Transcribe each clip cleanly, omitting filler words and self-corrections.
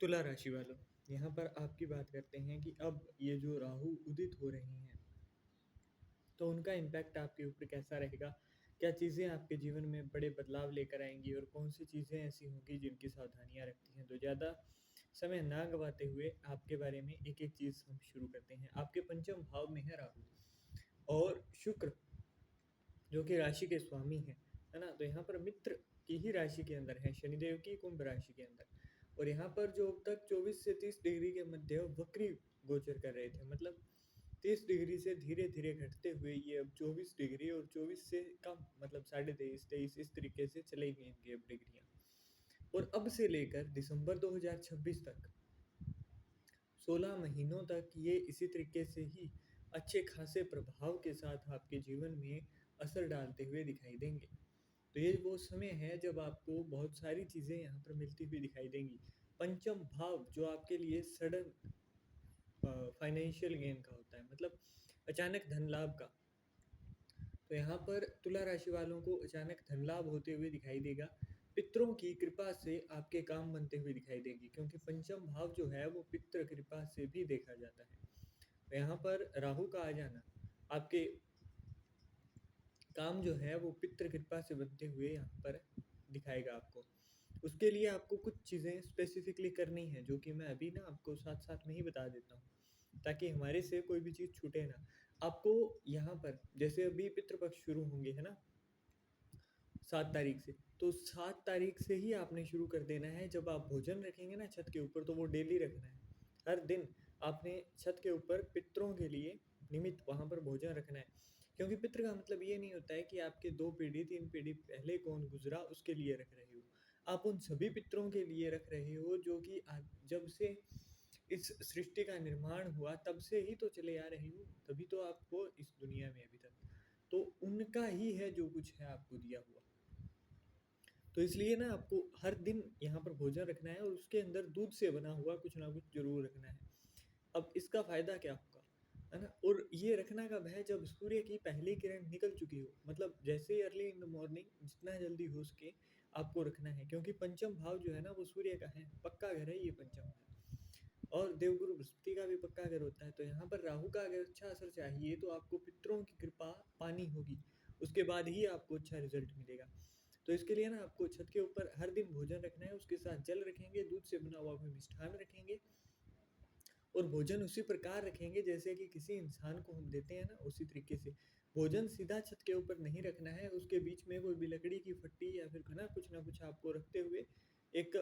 तुला राशि वालों, यहाँ पर आपकी बात करते हैं कि अब ये जो राहु उदित हो रहे हैं, तो उनका इम्पैक्ट आपके ऊपर कैसा रहेगा? क्या चीज़ें आपके जीवन में बड़े बदलाव लेकर आएँगी और कौन-सी चीज़ें ऐसी होंगी जिनकी सावधानियाँ रखती हैं? तो ज़्यादा समय ना गँवाते हुए आपके बारे में एक-एक चीज़ हम शुरू करते हैं। आपके पंचम भाव में है राहु और शुक्र जो कि राशि के स्वामी हैं, है ना? तो यहाँ पर मित्र की ही राशि के अंदर है, शनिदेव की कुंभ राशि के अंदर। और यहाँ पर जो अब तक 24 से 30 डिग्री के मध्य वक्री गोचर कर रहे थे, मतलब 30 डिग्री से धीरे-धीरे घटते हुए ये अब 24 डिग्री और 24 से कम मतलब साढ़े 23, 23 इस तरीके से चलेगी इनकी अब डिग्रियाँ। और अब से लेकर दिसंबर 2026 तक 16 महीनों तक ये इसी तरीके से ही अच्छे खासे प्रभाव के साथ आपके जीवन में असर डालते हुए दिखाई देंगे। तो ये वो समय है जब आपको बहुत सारी चीज़ें यहाँ पर मिलती हुई दिखाई देंगी। पंचम भाव जो आपके लिए सडन फाइनेंशियल गेन का होता है, मतलब अचानक धन लाभ का। तो यहाँ पर तुला राशि वालों को अचानक धन लाभ होते हुए दिखाई देगा। पितरों की कृपा से आपके काम बनते हुए दिखाई देगी, क्योंकि पंचम भाव जो है वो पितृ कृपा से भी देखा जाता है। तो यहाँ पर राहु का आ जाना आपके काम जो है वो पितृ कृपा से बनते हुए यहाँ पर दिखाएगा आपको। उसके लिए आपको कुछ चीज़ें स्पेसिफिकली करनी है, जो कि मैं अभी ना आपको साथ-साथ में ही बता देता हूँ, ताकि हमारे से कोई भी चीज़ छूटे ना। आपको यहाँ पर जैसे अभी पितृ पक्ष शुरू होंगे, है ना? 7 तारीख से, तो 7 तारीख से ही आपने शुरू कर देना है। जब आप भोजन रखेंगे ना छत के ऊपर, तो वो डेली रखना है। हर दिन आपने छत के ऊपर पितरों के लिए निमित्त वहाँ पर भोजन रखना है। क्योंकि पितृ का मतलब ये नहीं होता है कि आपके 2 पीढ़ी 3 पीढ़ी पहले कौन गुज़रा उसके लिए रख रहे हो। आप उन सभी पितरों के लिए रख रहे हो जो कि जब से इस सृष्टि का निर्माण हुआ तब से ही तो चले आ रहे हो, तभी तो आप हो इस दुनिया में अभी तक। तो उनका ही है जो कुछ है आपको दिया हुआ। तो इसलिए ना आपको हर दिन यहाँ पर भोजन रखना है और उसके अंदर दूध से बना हुआ कुछ ना कुछ ज़रूर रखना है। अब इसका फ़ायदा क्या होगा, है ना? और ये रखना कब है, जब सूर्य की पहली किरण निकल चुकी हो, मतलब जैसे ही अर्ली इन द मॉर्निंग जितना जल्दी हो सके आपको रखना है, क्योंकि पंचम भाव जो है ना वो सूर्य का है, पक्का घर है ये पंचम भाव। और देवगुरु बृहस्पति का भी पक्का घर होता है। तो यहाँ पर राहु का अगर अच्छा असर चाहिए तो आपको पितरों की कृपा पानी होगी, उसके बाद ही आपको अच्छा रिजल्ट मिलेगा। तो इसके लिए ना आपको छत के ऊपर हर दिन भोजन रखना है, उसके साथ जल रखेंगे, दूध से बना हुआ कोई मिष्ठान रखेंगे और भोजन उसी प्रकार रखेंगे जैसे कि किसी इंसान को हम देते हैं ना, उसी तरीके से। भोजन सीधा छत के ऊपर नहीं रखना है, उसके बीच में कोई भी लकड़ी की फट्टी या फिर ना कुछ आपको रखते हुए एक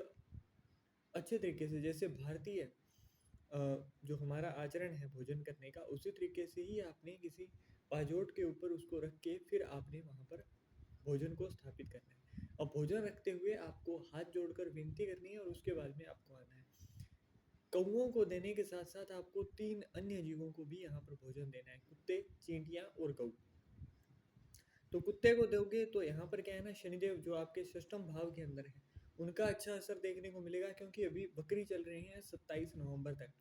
अच्छे तरीके से, जैसे भारतीय जो हमारा आचरण है भोजन करने का, उसी तरीके से ही आपने किसी पाजोट के ऊपर उसको रख के फिर आपने वहाँ पर भोजन को स्थापित करना है। और भोजन रखते हुए आपको हाथ जोड़कर विनती करनी है और उसके बाद में आपको आना है। कौवों को देने के साथ-साथ आपको 3 अन्य जीवों को भी यहाँ पर भोजन देना है, कुत्ते, चींटियाँ और गऊ। तो कुत्ते को दोगे तो यहाँ पर क्या है ना, शनिदेव जो आपके षष्ठम भाव के अंदर है, उनका अच्छा असर देखने को मिलेगा, क्योंकि अभी वक्री चल रहे हैं 27 नवंबर तक।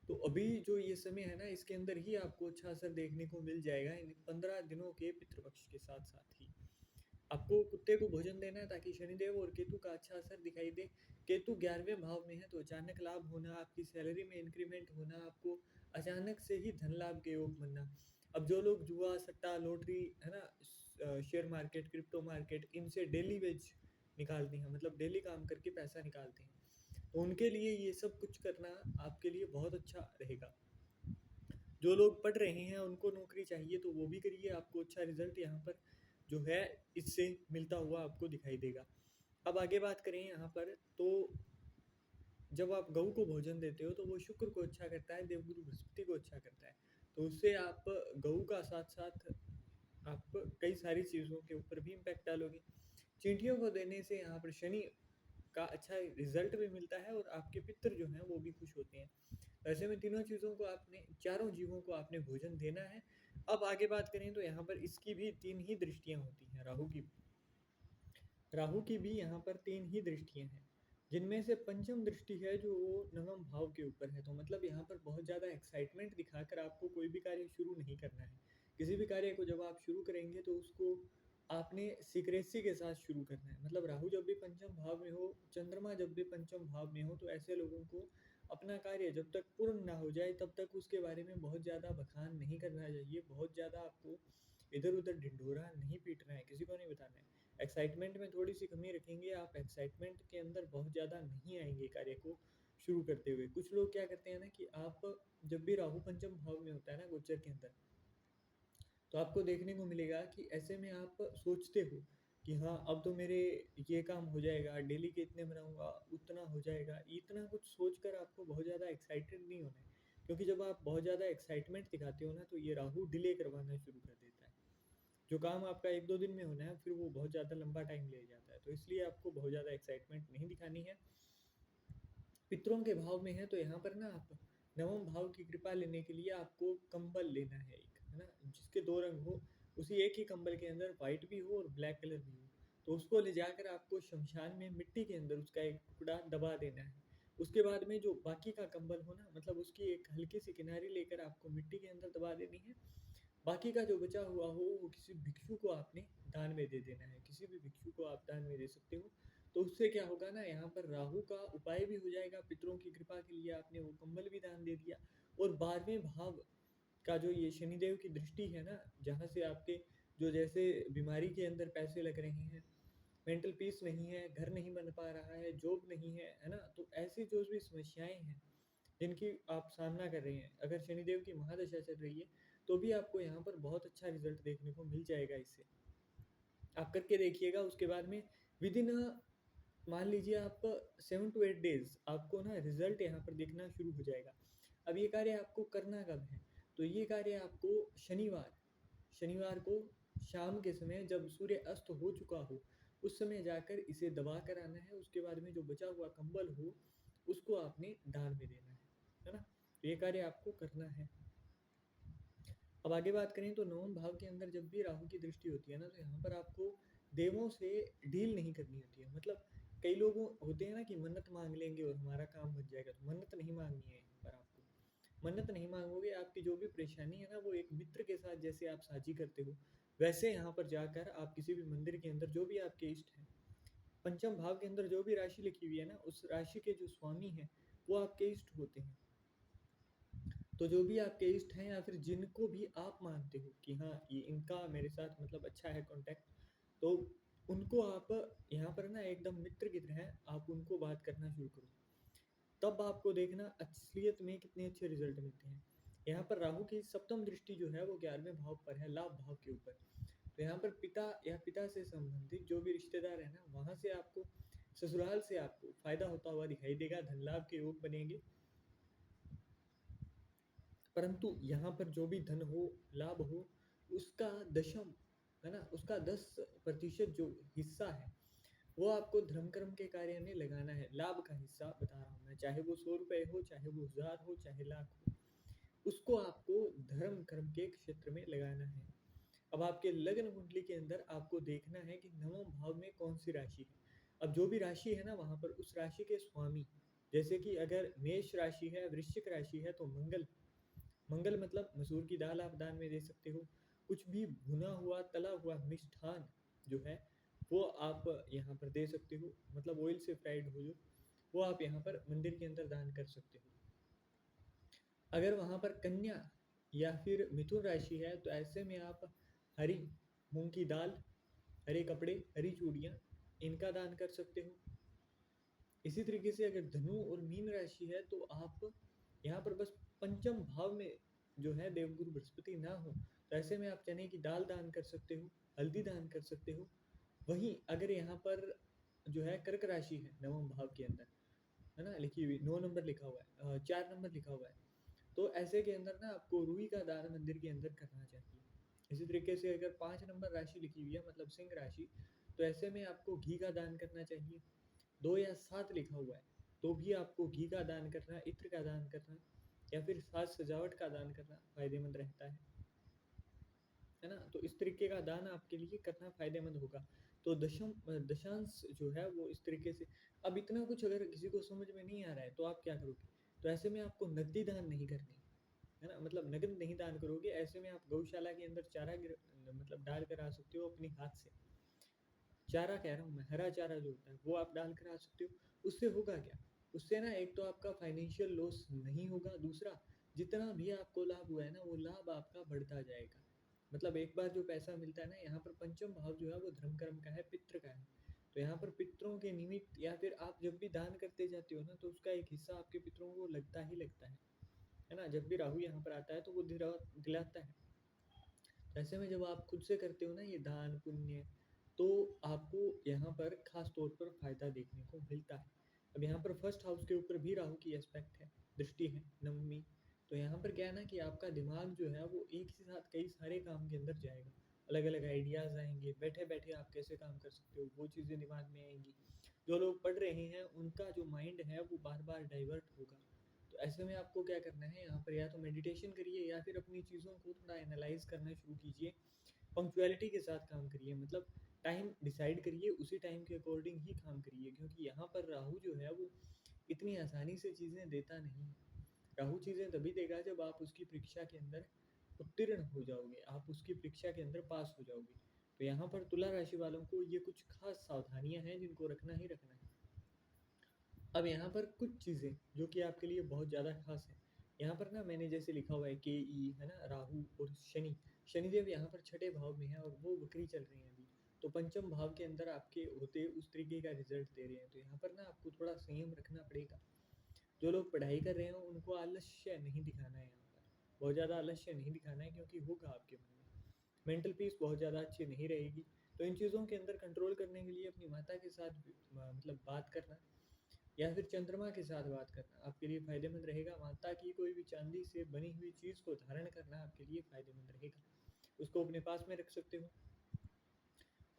तो अभी जो ये समय है ना, इसके अंदर ही आपको अच्छा असर देखने को मिल जाएगा, इन 15 दिनों के पितृपक्ष के साथ-साथ ही। आपको कुत्ते को भोजन देना है ताकि शनिदेव और केतु का अच्छा असर दिखाई दे। केतु 11वें भाव में है, तो अचानक लाभ होना, आपकी सैलरी में इंक्रीमेंट होना, आपको अचानक से ही धन लाभ के योग बनना। अब जो लोग जुआ, सट्टा, लॉटरी, है ना, शेयर मार्केट, क्रिप्टो मार्केट, इनसे डेली वेज निकालते हैं, मतलब डेली काम करके पैसा निकालते हैं, तो उनके लिए ये सब कुछ करना आपके लिए बहुत अच्छा रहेगा। जो लोग पढ़ रहे हैं उनको नौकरी चाहिए तो वो भी करिए, आपको अच्छा रिजल्ट यहाँ पर जो है इससे मिलता हुआ आपको दिखाई देगा। अब आगे बात करें यहाँ पर, तो जब आप गऊ को भोजन देते हो तो वो शुक्र को अच्छा करता है, देवगुरु बृहस्पति को अच्छा करता है। तो उससे आप गऊ का साथ-साथ आप कई सारी चीज़ों के ऊपर भी इम्पैक्ट डालोगे। चींटियों को देने से यहाँ पर शनि का अच्छा रिजल्ट भी मिलता है और आपके पितर जो हैं वो भी खुश होते हैं। ऐसे में तीनों चीज़ों को आपने, चारों जीवों को आपने भोजन देना है। अब आगे बात करें तो यहाँ पर इसकी भी 3 ही दृष्टियाँ होती हैं, राहु की। राहु की भी यहाँ पर 3 ही दृष्टियाँ हैं, जिनमें से पंचम दृष्टि है जो वो नवम भाव के ऊपर है। तो मतलब यहाँ पर बहुत ज़्यादा एक्साइटमेंट दिखाकर आपको कोई भी कार्य शुरू नहीं करना है। किसी भी कार्य को जब आप शुरू करेंगे तो उसको आपने सीक्रेसी के साथ शुरू करना है। मतलब राहु जब भी पंचम भाव में हो, चंद्रमा जब भी पंचम भाव में हो, तो ऐसे लोगों को अपना कार्य जब तक पूर्ण ना हो जाए तब तक उसके बारे में बहुत ज़्यादा बखान नहीं करना चाहिए। बहुत ज़्यादा आपको इधर उधर ढिंढोरा नहीं पीटना है, किसी को नहीं बताना है। एक्साइटमेंट में थोड़ी सी कमी रखेंगे आप, एक्साइटमेंट के अंदर बहुत ज़्यादा नहीं आएंगे कार्य को शुरू करते हुए। कुछ लोग क्या करते हैं ना कि आप जब भी राहु पंचम भाव में होता है ना गोचर के अंदर, तो आपको देखने को मिलेगा कि ऐसे में आप सोचते हो कि हाँ अब तो मेरे ये काम हो जाएगा, डेली के इतने बनाऊंगा, उतना हो जाएगा। इतना कुछ सोचकर आपको बहुत ज़्यादा एक्साइटेड नहीं होना है, क्योंकि जब आप बहुत ज़्यादा एक्साइटमेंट दिखाते हो ना तो ये राहु डिले करवाना शुरू कर देता है। जो काम आपका एक दो दिन में होना है फिर वो बहुत ज़्यादा लंबा टाइम ले जाता है। तो इसलिए आपको बहुत ज़्यादा एक्साइटमेंट नहीं दिखानी है। पितरों के भाव में है तो यहाँ पर ना आप नवम भाव की कृपा लेने के लिए आपको कंबल लेना है एक, है ना, जिसके दो रंग हो। उसी एक ही कंबल के अंदर वाइट भी हो और ब्लैक कलर भी हो। तो उसको ले जाकर आपको शमशान में मिट्टी के अंदर उसका एक टुकड़ा दबा देना है। उसके बाद में जो बाकी का कंबल हो ना, मतलब उसकी एक हल्की सी किनारी लेकर आपको मिट्टी के अंदर दबा देनी है। बाकी का जो बचा हुआ हो वो किसी भिक्षु को आपने दान में दे देना है। किसी भी भिक्षु को आप दान में दे सकते हो। तो उससे क्या होगा ना, यहाँ पर राहु का उपाय भी हो जाएगा। पितरों की कृपा के लिए आपने वो कंबल भी दान दे दिया। और 12वें भाव का जो ये शनिदेव की दृष्टि है ना, जहाँ से आपके जो जैसे बीमारी के अंदर पैसे लग रहे हैं, मेंटल पीस नहीं है, घर नहीं बन पा रहा है, जॉब नहीं है ना, तो ऐसी जो भी समस्याएं हैं जिनकी आप सामना कर रहे हैं, अगर शनिदेव की महादशा चल रही है तो भी आपको यहाँ पर बहुत अच्छा रिजल्ट देखने को मिल जाएगा। इससे आप करके देखिएगा। उसके बाद में विद इन मान लीजिए आप 7 to 8 डेज आपको ना रिजल्ट यहाँ पर दिखना शुरू हो जाएगा। अब ये कार्य आपको करना कब है, तो ये कार्य आपको शनिवार शनिवार को शाम के समय जब सूर्य अस्त हो चुका हो उस समय जाकर इसे दबा कर आना है। उसके बाद में जो बचा हुआ कंबल हो उसको आपने दान में देना है ना। तो ये कार्य आपको करना है। अब आगे बात करें तो नवम भाव के अंदर जब भी राहु की दृष्टि होती है ना, तो यहाँ पर आपको देवों से डील नहीं करनी होती है। मतलब कई लोग होते हैं ना कि मन्नत मांग लेंगे और हमारा काम बन जाएगा, तो मन्नत नहीं मांगनी है। यहाँ पर आपको मन्नत नहीं मांगोगे, आपकी जो भी परेशानी है ना वो एक मित्र के साथ जैसे आप साझी करते हो वैसे यहाँ पर जाकर आप किसी भी मंदिर के अंदर जो भी आपके इष्ट हैं, पंचम भाव के अंदर जो भी राशि लिखी हुई है ना, उस राशि के जो स्वामी हैं वो आपके इष्ट होते हैं। तो जो भी आपके इष्ट हैं या फिर जिनको भी आप मानते हो कि हाँ ये इनका मेरे साथ मतलब अच्छा है कांटेक्ट, तो उनको आप यहाँ पर ना एकदम मित्र की तरह आप उनको बात करना शुरू करो। तब आपको देखना असलियत में कितने अच्छे रिजल्ट मिलते हैं। यहाँ पर राहु की सप्तम दृष्टि जो है वो 11वें भाव पर है, लाभ भाव के ऊपर। तो यहाँ पर पिता या पिता से संबंधित जो भी रिश्तेदार है ना, वहां से आपको ससुराल से आपको फायदा होता हुआ दिखाई देगा, धन लाभ के योग बनेंगे। परंतु यहाँ पर जो भी धन हो, लाभ हो, उसका दशम है ना, उसका 10% जो हिस्सा है वो आपको धर्म कर्म के कार्य में लगाना है। लाभ का हिस्सा बता रहा हूँ मैं, चाहे वो 100 रुपये हो, चाहे वो 1000 हो, चाहे लाख हो, उसको आपको धर्म कर्म के क्षेत्र में लगाना है। अब आपके लग्न कुंडली के अंदर आपको देखना है कि नवम भाव में कौन सी राशि है। अब जो भी राशि है ना वहां पर उस राशि के स्वामी, जैसे कि अगर मेष राशि है, वृश्चिक राशि है, तो मंगल। मंगल मतलब मसूर की दाल आप दान में दे सकते हो। कुछ भी भुना हुआ तला हुआ मिष्ठान जो है वो आप यहाँ पर दे सकते हो, मतलब ऑयल से फ्राइड हो जो, वो आप यहाँ पर मंदिर के अंदर दान कर सकते हो। अगर वहाँ पर कन्या या फिर मिथुन राशि है तो ऐसे में आप हरी मूंग की दाल, हरे कपड़े, हरी चूड़ियाँ इनका दान कर सकते हो। इसी तरीके से अगर धनु और मीन राशि है तो आप यहाँ पर बस पंचम भाव में जो है देवगुरु बृहस्पति ना हो तो ऐसे में आप चने की दाल दान कर सकते हो, हल्दी दान कर सकते हो। वहीं अगर यहाँ पर जो है कर्क राशि है नवम भाव के अंदर, है ना, लिखी हुई 9 नंबर लिखा हुआ है, 4 नंबर लिखा हुआ है, तो ऐसे के अंदर ना आपको रुई का दान मंदिर के अंदर करना चाहिए। इसी तरीके से अगर 5 नंबर राशि लिखी हुई है मतलब सिंह राशि, तो ऐसे में आपको घी का दान करना चाहिए। 2 या 7 लिखा हुआ है तो भी आपको घी का दान करना, इत्र का दान करना या फिर साज सजावट का दान करना फायदेमंद रहता है ना। तो इस तरीके का दान आपके लिए करना फायदेमंद होगा। तो दशांश जो है वो इस तरीके से। अब इतना कुछ अगर किसी को समझ में नहीं आ रहा है तो आप क्या करोगे, तो ऐसे में आपको नकदी दान नहीं करनी, है ना? मतलब नकद नहीं दान करोगे, ऐसे में आप गौशाला के अंदर चारा मतलब डाल कर आ सकते हो अपने हाथ से। चारा कह रहा हूँ मैं, हरा चारा जो होता है वो आप डाल कर आ सकते हो। उससे होगा क्या? उससे ना एक तो आपका फाइनेंशियल लॉस नहीं होगा, दूसरा जितना भी आपको लाभ हुआ है ना वो लाभ आपका बढ़ता जाएगा। मतलब एक बार जो पैसा मिलता है ना, यहाँ पर पंचम भाव जो है वो धर्म कर्म का है, पितृ का है। तो यहाँ पर पितरों के निमित्त या फिर आप जब भी दान करते जाते हो ना तो उसका एक हिस्सा आपके पितरों को लगता ही लगता है ना? जब भी राहु यहाँ पर आता है तो वो दिलाता है। ऐसे में जब आप खुद से करते हो ना ये दान पुण्य, तो आपको यहाँ पर खास तौर पर फायदा देखने को मिलता है। अब यहाँ पर फर्स्ट हाउस के ऊपर भी राहु की एस्पेक्ट है, दृष्टि है, नवमी। तो यहाँ पर क्या है ना कि आपका दिमाग जो है वो एक ही साथ कई सारे काम के अंदर जाएगा, अलग अलग आइडियाज आएंगे, बैठे बैठे आप कैसे काम कर सकते हो वो चीज़ें दिमाग में आएंगी। जो लोग पढ़ रहे हैं उनका जो माइंड है वो बार बार डाइवर्ट होगा। तो ऐसे में आपको क्या करना है, यहाँ पर या तो मेडिटेशन करिए या फिर अपनी चीज़ों को थोड़ा एनालाइज करना शुरू कीजिए। पंक्चुअलिटी के साथ काम करिए, मतलब टाइम डिसाइड करिए, उसी टाइम के अकॉर्डिंग ही काम करिए, क्योंकि यहाँ पर राहु जो है वो इतनी आसानी से चीज़ें देता नहीं है। राहु चीज़ें तभी देगा जब आप उसकी परीक्षा के अंदर उत्तीर्ण हो जाओगे, आप उसकी परीक्षा के अंदर पास हो जाओगे। तो यहाँ पर तुला राशि वालों को ये कुछ खास सावधानियां हैं जिनको रखना ही रखना है। अब यहाँ पर कुछ चीज़ें जो कि आपके लिए बहुत ज़्यादा खास है। यहाँ पर ना मैंने जैसे लिखा हुआ है के ई, है ना, राहु और शनि। शनिदेव यहाँ पर छठे भाव में है और वो वक्री चल रहे हैं अभी। तो पंचम भाव के अंदर आपके होते उस तरीके का रिजल्ट दे रहे हैं। तो यहाँ पर ना आपको थोड़ा संयम रखना पड़ेगा। जो लोग पढ़ाई कर रहे हैं उनको आलस्य नहीं दिखाना है, यहाँ पर बहुत ज़्यादा आलस्य नहीं दिखाना है, क्योंकि होगा आपके मन में मेंटल पीस बहुत ज़्यादा अच्छी नहीं रहेगी। तो इन चीज़ों के अंदर कंट्रोल करने के लिए अपनी माता के साथ मतलब बात करना या फिर चंद्रमा के साथ बात करना आपके लिए फ़ायदेमंद रहेगा। माता की कोई भी चांदी से बनी हुई चीज़ को धारण करना आपके लिए फ़ायदेमंद रहेगा, उसको अपने पास में रख सकते हो।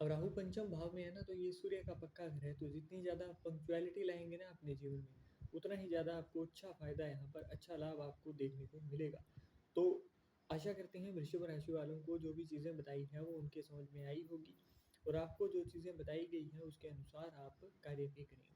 अब राहु पंचम भाव में है ना, तो ये सूर्य का पक्का घर है। तो जितनी ज़्यादा पंक्चुअलिटी लाएंगे ना अपने जीवन में, उतना ही ज़्यादा आपको अच्छा फ़ायदा, यहाँ पर अच्छा लाभ आपको देखने को मिलेगा। तो आशा करते हैं वृषभ राशि वालों को जो भी चीज़ें बताई हैं वो उनके समझ में आई होगी, और आपको जो चीज़ें बताई गई हैं उसके अनुसार आप कार्य भी करेंगे।